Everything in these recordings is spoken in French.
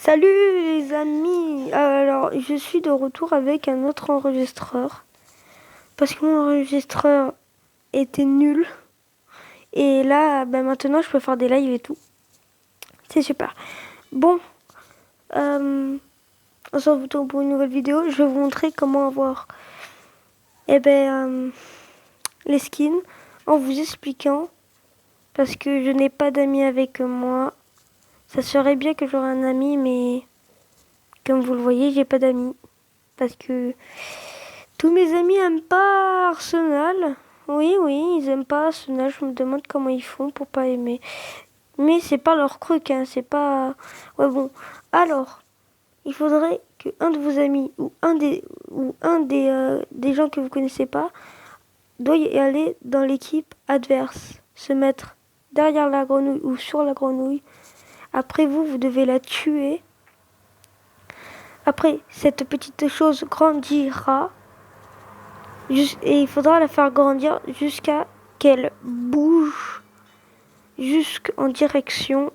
Salut les amis, alors je suis de retour avec un autre enregistreur parce que mon enregistreur était nul et là maintenant je peux faire des lives et tout. C'est super. Bon, on se retrouve pour une nouvelle vidéo. Je vais vous montrer comment avoir les skins en vous expliquant parce que je n'ai pas d'amis avec moi. Ça serait bien que j'aurais un ami mais comme vous le voyez j'ai pas d'amis parce que tous mes amis aiment pas Arsenal. Oui, ils aiment pas Arsenal. Je me demande comment ils font pour pas aimer. Mais c'est pas leur truc, hein. C'est pas. Ouais, bon. Alors, il faudrait que un de vos amis ou des gens que vous connaissez pas doit y aller dans l'équipe adverse, se mettre derrière la grenouille ou sur la grenouille. Après vous devez la tuer. Après, cette petite chose grandira. Et il faudra la faire grandir jusqu'à qu'elle bouge jusqu'en direction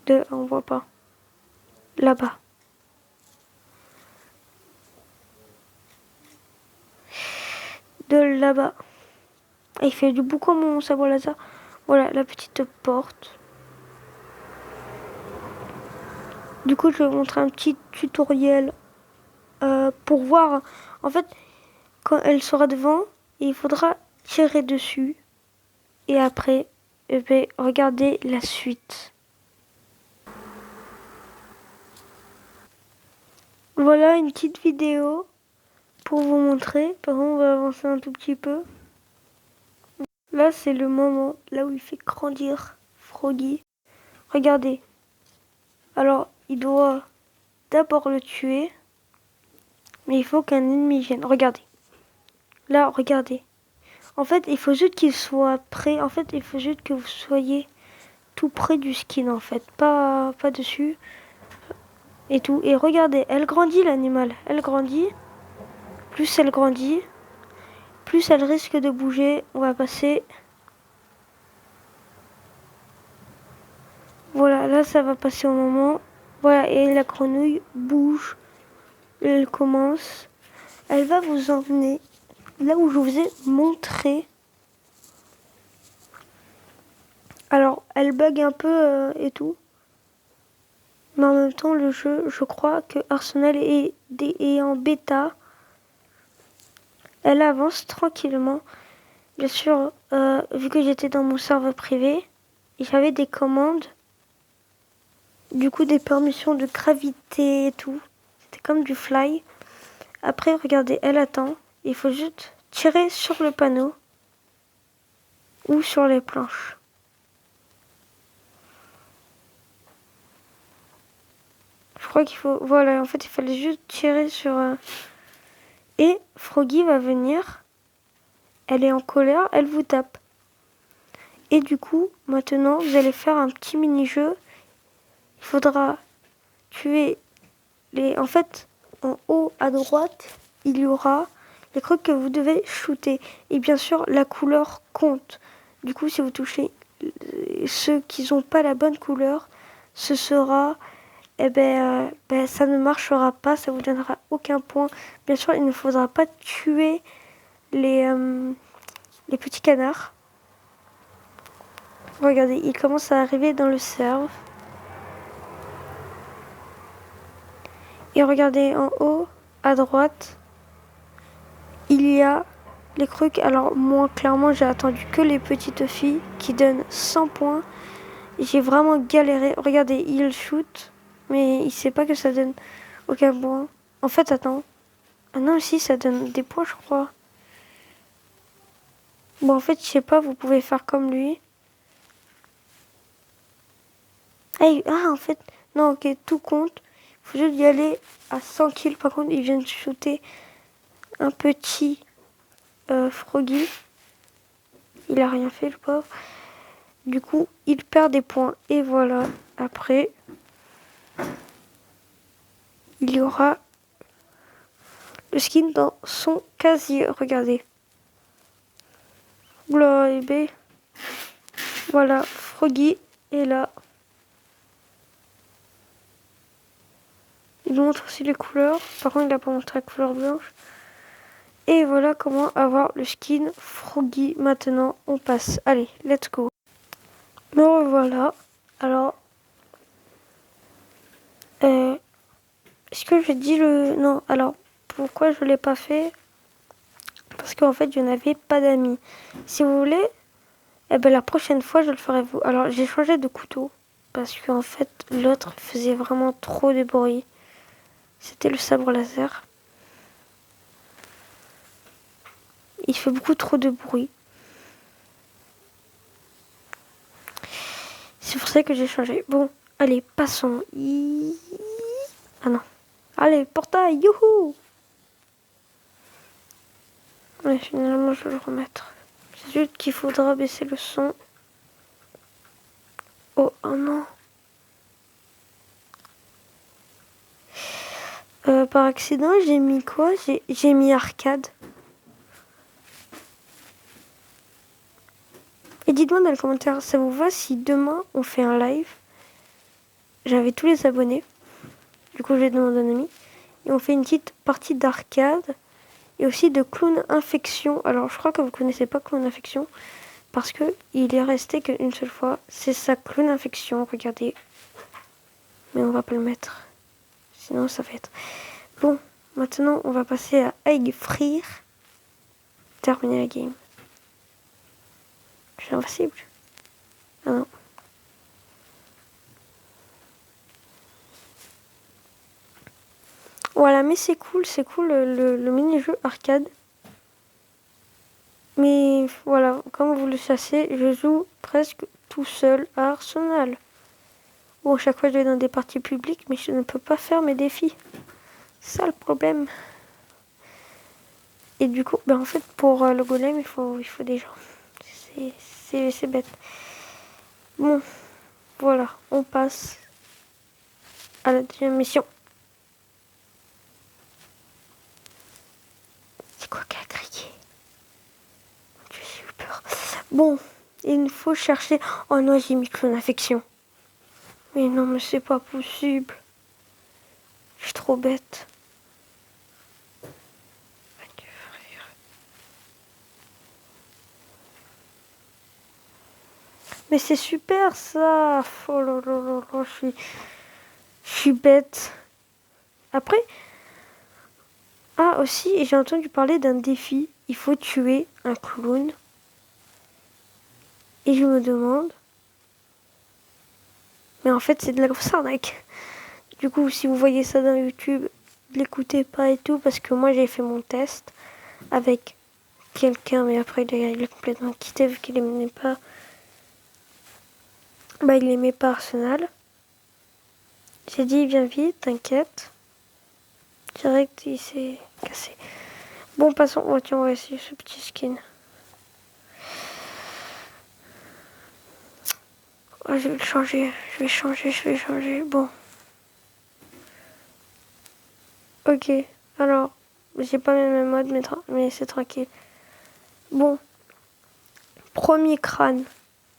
de... On voit pas. Là-bas. De là-bas. Et il fait du boucan mon sabre laser. Voilà la petite porte. Du coup, je vais vous montrer un petit tutoriel pour voir. En fait, quand elle sera devant, il faudra tirer dessus. Et après, regardez la suite. Voilà une petite vidéo pour vous montrer. Par contre, on va avancer un tout petit peu. Là, c'est le moment, là où il fait grandir Froggy. Regardez. Alors, il doit d'abord le tuer. Mais il faut qu'un ennemi vienne. Regardez. Là, regardez. En fait, il faut juste qu'il soit prêt. En fait, il faut juste que vous soyez tout près du skin, en fait. Pas dessus. Et tout. Et regardez, elle grandit, l'animal. Elle grandit. Plus elle grandit, plus elle risque de bouger. On va passer. Voilà, là, ça va passer au moment. Voilà, et la grenouille bouge. Elle commence. Elle va vous emmener là où je vous ai montré. Alors, elle bug un peu et tout. Mais en même temps, le jeu, je crois que Arsenal est en bêta. Elle avance tranquillement. Bien sûr, vu que j'étais dans mon serveur privé, j'avais des commandes. Du coup, des permissions de gravité et tout. C'était comme du fly. Après, regardez, elle attend. Il faut juste tirer sur le panneau ou sur les planches. Je crois qu'il faut... Voilà, en fait, il fallait juste tirer sur... Et Froggy va venir. Elle est en colère, elle vous tape. Et du coup, maintenant, vous allez faire un petit mini-jeu. Il faudra tuer les... En fait, en haut à droite, il y aura les trucs que vous devez shooter. Et bien sûr, la couleur compte. Du coup, si vous touchez ceux qui n'ont pas la bonne couleur, ce sera... ça ne marchera pas, ça vous donnera aucun point. Bien sûr, il ne faudra pas tuer les petits canards. Regardez, il commence à arriver dans le serve. Et regardez en haut, à droite, il y a les trucs. Alors moi, clairement, j'ai attendu que les petites filles qui donnent 100 points. J'ai vraiment galéré. Regardez, il shoot, mais il sait pas que ça donne aucun point. En fait, attends. Ah non, si, ça donne des points, je crois. Bon, en fait, je sais pas, vous pouvez faire comme lui. En fait, non, ok, tout compte. Il faut juste y aller à 100 kills. Par contre, il vient de shooter un petit Froggy. Il a rien fait, le pauvre. Du coup, il perd des points. Et voilà, après, il y aura le skin dans son casier. Regardez. Oula, et B. Voilà, Froggy est là. Il montre aussi les couleurs. Par contre, il n'a pas montré la couleur blanche. Et voilà comment avoir le skin Froggy. Maintenant, on passe. Allez, let's go. Me revoilà. Alors, est-ce que j'ai dit le... Non, alors, pourquoi je ne l'ai pas fait? Parce qu'en fait, je n'avais pas d'amis. Si vous voulez, eh ben, la prochaine fois, je le ferai vous. Alors, j'ai changé de couteau. Parce qu'en fait, l'autre faisait vraiment trop de bruit. C'était le sabre laser. Il fait beaucoup trop de bruit. C'est pour ça que j'ai changé. Bon, allez, passons. Ah non. Allez, portail, youhou! Ouais, finalement, je vais le remettre. C'est juste qu'il faudra baisser le son. Oh, oh non. Par accident, j'ai mis quoi? J'ai mis arcade. Et dites-moi dans les commentaires, ça vous va si demain on fait un live? J'avais tous les abonnés. Du coup, je vais demander un ami. Et on fait une petite partie d'arcade. Et aussi de clown infection. Alors, je crois que vous connaissez pas clown infection. Parce que il est resté qu'une seule fois. C'est ça, clown infection. Regardez. Mais on va pas le mettre. Sinon, ça va être... Bon, maintenant, on va passer à Egg Frire. Terminer la game. Je suis invincible. Ah non. Voilà, mais c'est cool le mini-jeu arcade. Mais voilà, comme vous le savez, je joue presque tout seul à Arsenal. Bon, chaque fois je vais dans des parties publiques, mais je ne peux pas faire mes défis. C'est ça le problème. Et du coup, ben en fait, pour le golem, il faut des gens. C'est bête. Bon, voilà, on passe à la deuxième mission. C'est quoi qui a crié? J'ai eu peur. Bon, il faut chercher... Oh non, j'ai mis clown infection. Mais non, mais c'est pas possible. Je suis trop bête. Mais c'est super ça. Oh là là là là, je suis bête. Après, ah aussi, j'ai entendu parler d'un défi. Il faut tuer un clown. Et je me demande... Mais en fait, c'est de la grosse arnaque. Du coup, si vous voyez ça dans YouTube, l'écoutez pas et tout, parce que moi, j'ai fait mon test avec quelqu'un, mais après, il a complètement quitté vu qu'il aimait pas... Bah, il aimait pas Arsenal. J'ai dit, viens vite, t'inquiète. Direct, il s'est cassé. Bon, passons. Oh, tiens, on va essayer ce petit skin. Oh, je vais le changer. Je vais changer. Bon. Ok. Alors, j'ai pas le même mode, mais c'est tranquille. Bon. Premier crâne.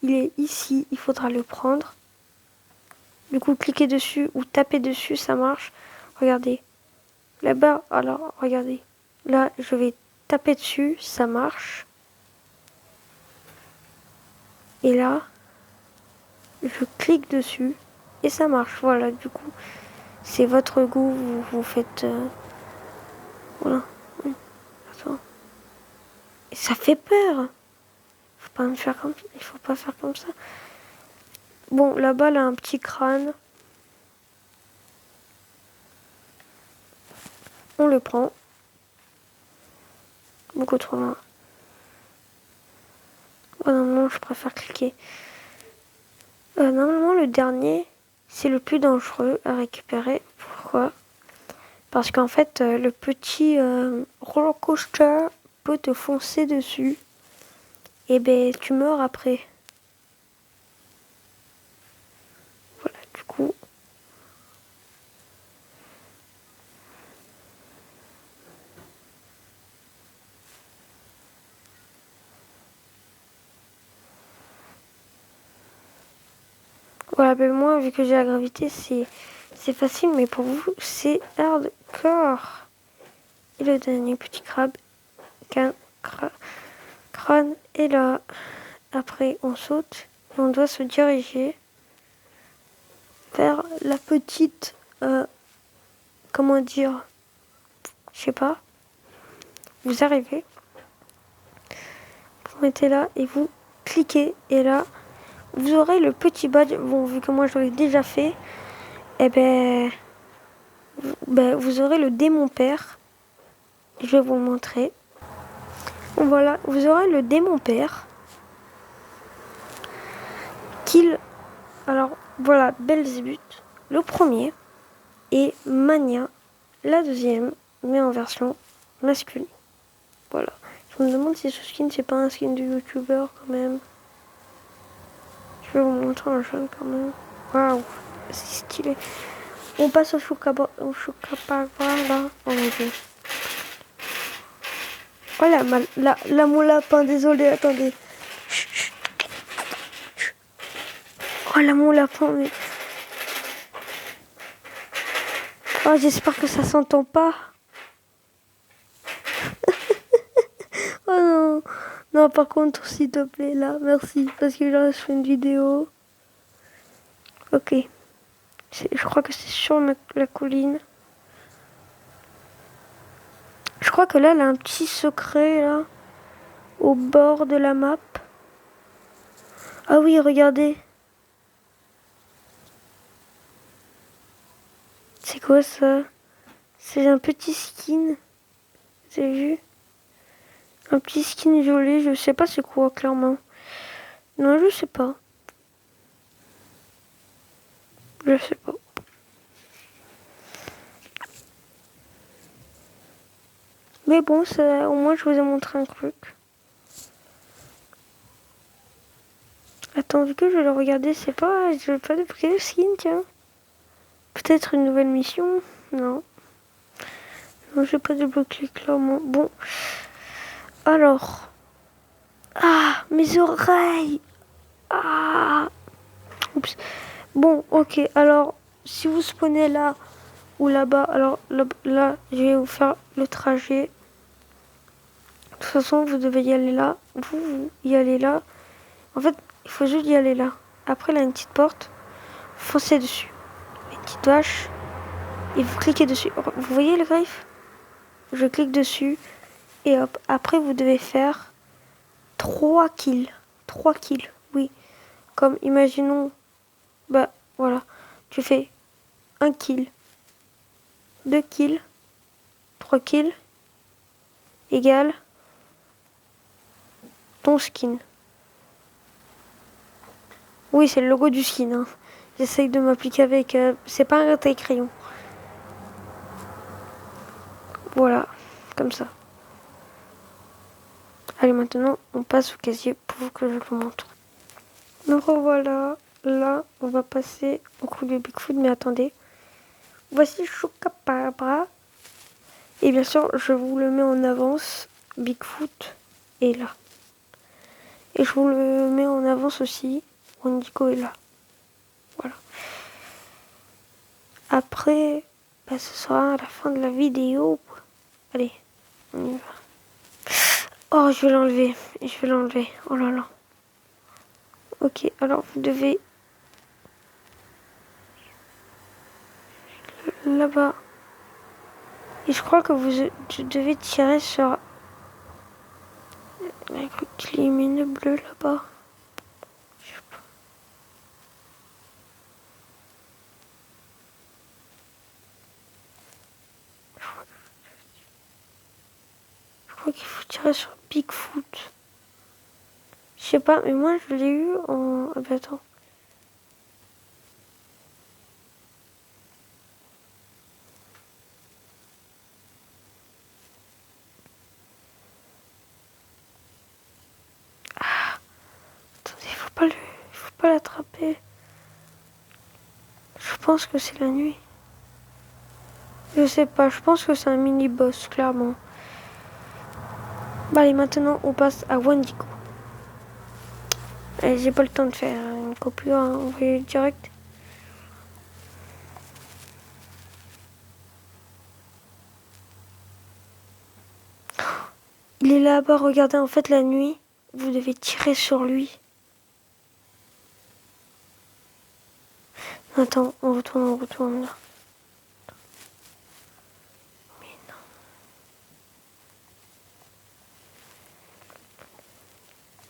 Il est ici. Il faudra le prendre. Du coup, cliquez dessus ou tapez dessus, ça marche. Regardez. Là-bas, alors, regardez. Là, je vais taper dessus, ça marche. Et là, je clique dessus et ça marche. Voilà, du coup, c'est votre goût. Vous faites... voilà. Attends. Et ça fait peur. Faut pas me faire comme ça. Il faut pas faire comme ça. Bon, là-bas, là, un petit crâne. On le prend. Beaucoup trop loin. Oh, normalement, je préfère cliquer. Normalement, le dernier, c'est le plus dangereux à récupérer. Pourquoi? Parce qu'en fait, le petit roller coaster peut te foncer dessus. Et ben, tu meurs après. Voilà, du coup. Voilà, ben moi, vu que j'ai la gravité, c'est facile, mais pour vous, c'est hardcore. Et le dernier petit crabe, crâne est là. Après, on saute et on doit se diriger vers la petite, comment dire, je sais pas. Vous arrivez, vous mettez là et vous cliquez et là, vous aurez le petit badge. Bon, vu que moi je l'ai déjà fait, eh ben, vous aurez le démon père. Je vais vous le montrer. Voilà, vous aurez le démon père. Alors, voilà, Belzébuth, le premier, et Mania, la deuxième, mais en version masculine. Voilà. Je me demande si ce skin, c'est pas un skin de youtubeur quand même. Je vais vous montrer un jeune quand même. Waouh, c'est stylé. On passe au Chupacabra là. Oh mon dieu. Oh mon lapin, désolé, attendez. Oh là mon lapin, mais... Oh, j'espère que ça s'entend pas. Oh non. Non, par contre, s'il te plaît, là, merci. Parce que là, je fais une vidéo. Ok. Je crois que c'est sur la colline. Je crois que là, elle a un petit secret, là. Au bord de la map. Ah oui, regardez. C'est quoi ça? C'est un petit skin. Vous avez vu? Un petit skin violet, je sais pas c'est quoi, clairement. Non, je sais pas. Je sais pas. Mais bon, ça, au moins je vous ai montré un truc. Attends, vu que je vais le regarder, c'est pas... Je vais pas débloquer le skin, tiens. Peut-être une nouvelle mission? Non. Non, je vais pas débloquer, clairement. Bon. Alors. Ah, mes oreilles. Ah. Oups. Bon, ok. Alors, si vous spawnez là ou là-bas, alors là, je vais vous faire le trajet. De toute façon, vous devez y aller là. Vous y allez là. En fait, il faut juste y aller là. Après, là, une petite porte. Foncez dessus. Les petites vaches. Et vous cliquez dessus. Vous voyez le griffe? Je clique dessus. Et hop. Après, vous devez faire 3 kills. 3 kills, oui. Comme, imaginons... Bah, voilà. Tu fais 1 kill. 2 kills. 3 kills. Égale ton skin. Oui, c'est le logo du skin. Hein. J'essaye de m'appliquer avec... c'est pas un taille crayon. Voilà, comme ça. Allez, maintenant, on passe au casier pour que je vous montre. Nous revoilà. Là, on va passer au coup de Bigfoot, mais attendez. Voici Chupacabra. Et bien sûr, je vous le mets en avance. Bigfoot est là. Et je vous le mets en avance aussi. Wendigo est là. Voilà. Après, bah, ce sera à la fin de la vidéo. Allez, on y va. Oh, je vais l'enlever. Je vais l'enlever. Oh là là. Ok, alors vous devez... Là-bas. Et je crois que vous devez tirer sur... un truc lumineux bleu là-bas. Je sais pas. Je crois qu'il faut tirer sur Bigfoot. Je sais pas, mais moi je l'ai eu en... Ah bah attends. Ah, attendez, faut pas l'attraper. Je pense que c'est la nuit. Je sais pas, je pense que c'est un mini-boss, clairement. Bah allez, maintenant on passe à Wendigo. J'ai pas le temps de faire une coupure, hein, envoyer direct. Il est là-bas, regardez, en fait, la nuit, vous devez tirer sur lui. Attends, on retourne là. Mais non.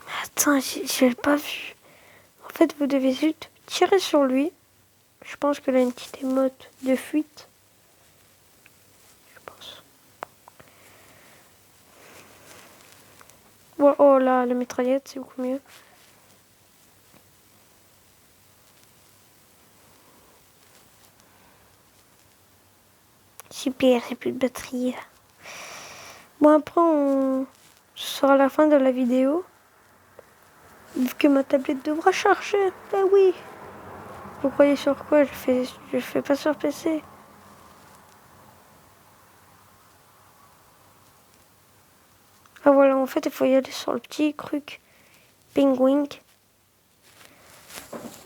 Mais attends, j'ai pas vu. En fait, vous devez juste tirer sur lui. Je pense que là, une petite émote de fuite. Je pense. Oh, oh là, la mitraillette, c'est beaucoup mieux. Super, j'ai plus de batterie. Bon, après, ce sera la fin de la vidéo. Vu que ma tablette devra charger. Ben oui. Vous croyez sur quoi? Je fais pas sur PC. Ah voilà, en fait, il faut y aller sur le petit truc. Penguin.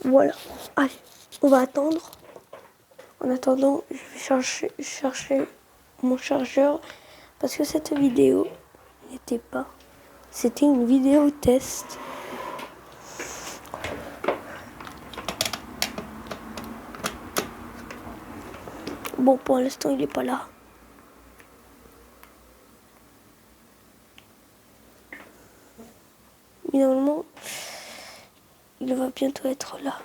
Voilà. Allez, on va attendre. En attendant, je vais chercher mon chargeur. Parce que cette vidéo n'était pas... C'était une vidéo test. Bon, pour l'instant, il n'est pas là. Mais normalement, il va bientôt être là.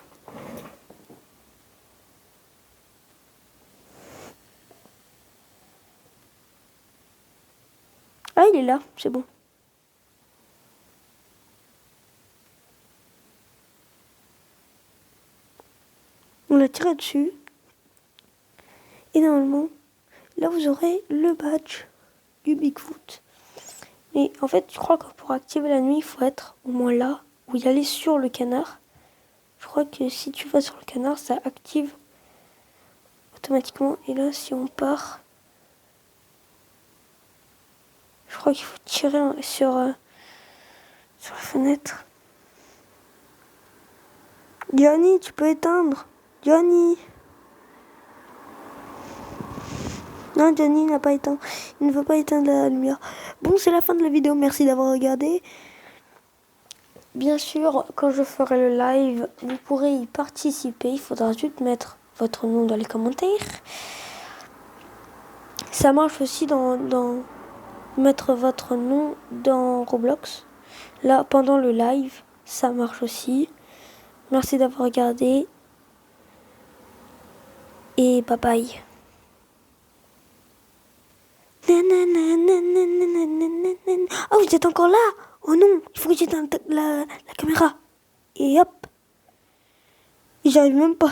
Ah, il est là, c'est bon. On l'a tiré dessus. Et normalement, là, vous aurez le badge du Bigfoot. Et en fait, je crois que pour activer la nuit, il faut être au moins là, ou y aller sur le canard. Je crois que si tu vas sur le canard, ça active automatiquement. Et là, si on part, je crois qu'il faut tirer sur la fenêtre. Johnny, tu peux éteindre. Johnny. Non, Johnny n'a pas éteint. Il ne veut pas éteindre la lumière. Bon, c'est la fin de la vidéo. Merci d'avoir regardé. Bien sûr, quand je ferai le live, vous pourrez y participer. Il faudra juste mettre votre nom dans les commentaires. Ça marche aussi dans mettre votre nom dans Roblox. Là, pendant le live, ça marche aussi. Merci d'avoir regardé. Et bye bye. Oh, vous êtes encore là? Oh non, il faut que j'éteigne la caméra. Et hop. J'arrive même pas.